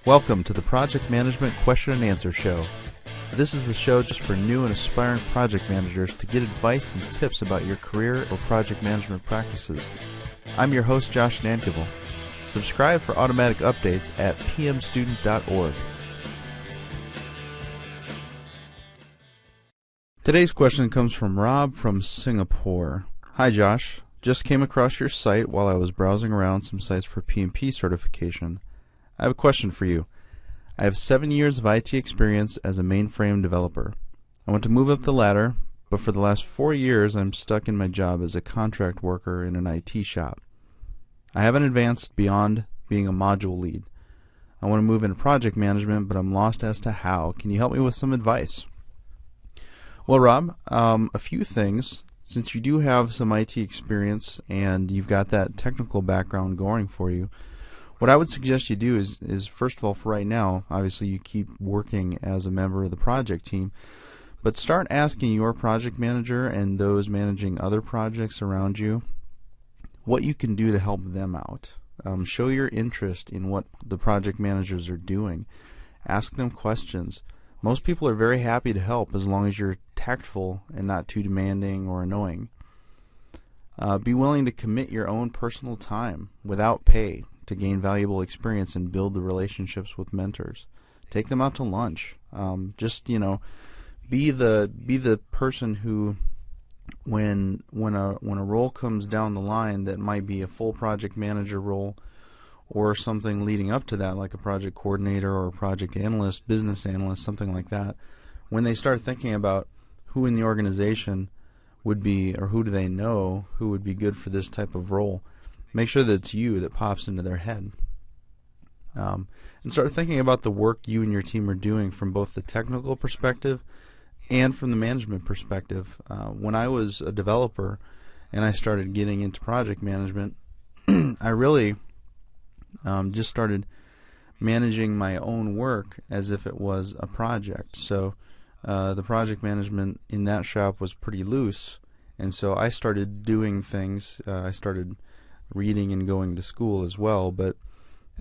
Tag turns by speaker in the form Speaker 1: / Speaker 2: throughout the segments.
Speaker 1: Welcome to the Project Management Question and Answer Show. This is the show just for new and aspiring project managers to get advice and tips about your career or project management practices. I'm your host, Josh Nankivel. Subscribe for automatic updates at pmstudent.org. Today's question comes from Rob from Singapore. Hi, Josh. Just came across your site while I was browsing around some sites for PMP certification. I have a question for you. I have 7 years of IT experience as a mainframe developer. I want to move up the ladder, but for the last 4 years I'm stuck in my job as a contract worker in an IT shop. I haven't advanced beyond being a module lead. I want to move into project management, but I'm lost as to how. Can you help me with some advice? Well, Rob, a few things. Since you do have some IT experience and you've got that technical background going for you, what I would suggest you do is first of all, for right now, obviously you keep working as a member of the project team, but start asking your project manager and those managing other projects around you what you can do to help them out. Show your interest in what the project managers are doing. Ask them questions. Most people are very happy to help as long as you're tactful and not too demanding or annoying. Be willing to commit your own personal time without pay to gain valuable experience and build the relationships with mentors. Take them out to lunch. Be the person who, when a role comes down the line that might be a full project manager role or something leading up to that, like a project coordinator or a project analyst, business analyst, something like that, when they start thinking about who in the organization would be, or who do they know who would be good for this type of role, make sure that it's you that pops into their head. And start thinking about the work you and your team are doing from both the technical perspective and from the management perspective. When I was a developer and I started getting into project management, I really just started managing my own work as if it was a project. So the project management in that shop was pretty loose, and so I started doing things. I started reading and going to school as well, but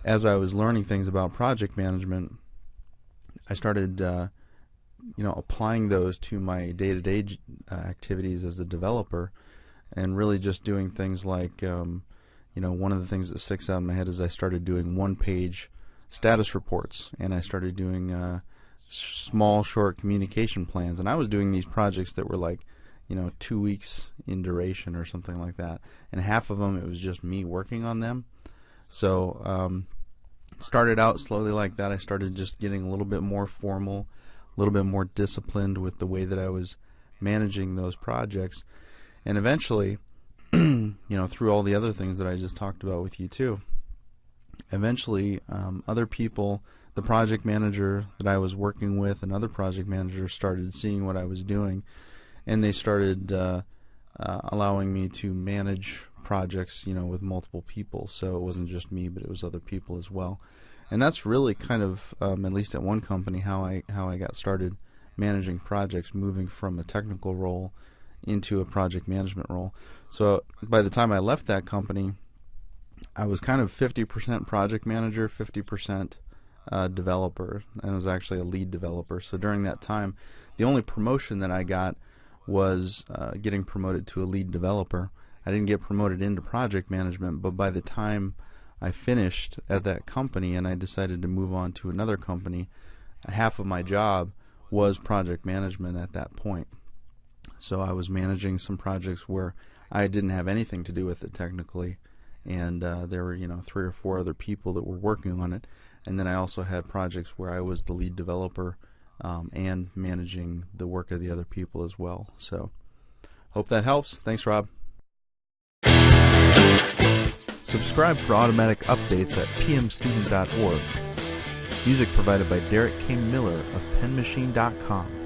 Speaker 1: as I was learning things about project management, I started applying those to my day-to-day activities as a developer, and really just doing things like one of the things that sticks out in my head is I started doing one-page status reports, and I started doing small, short communication plans, and I was doing these projects that were like 2 weeks in duration or something like that, and half of them it was just me working on them. So started out slowly like that. I started just getting a little bit more formal, a little bit more disciplined with the way that I was managing those projects, and eventually through all the other things that I just talked about with you too, eventually other people, the project manager that I was working with and other project managers started seeing what I was doing, and they started allowing me to manage projects, with multiple people. So it wasn't just me, but it was other people as well. And that's really kind of, at least at one company, how I got started managing projects, moving from a technical role into a project management role. So by the time I left that company, I was kind of 50% project manager, 50% developer, and I was actually a lead developer. So during that time, the only promotion that I got was getting promoted to a lead developer. I didn't get promoted into project management, but by the time I finished at that company and I decided to move on to another company, half of my job was project management at that point. So I was managing some projects where I didn't have anything to do with it technically, and there were 3 or 4 other people that were working on it, and then I also had projects where I was the lead developer and managing the work of the other people as well. So hope that helps. Thanks, Rob. Subscribe for automatic updates at pmstudent.org. Music provided by Derek King Miller of penmachine.com.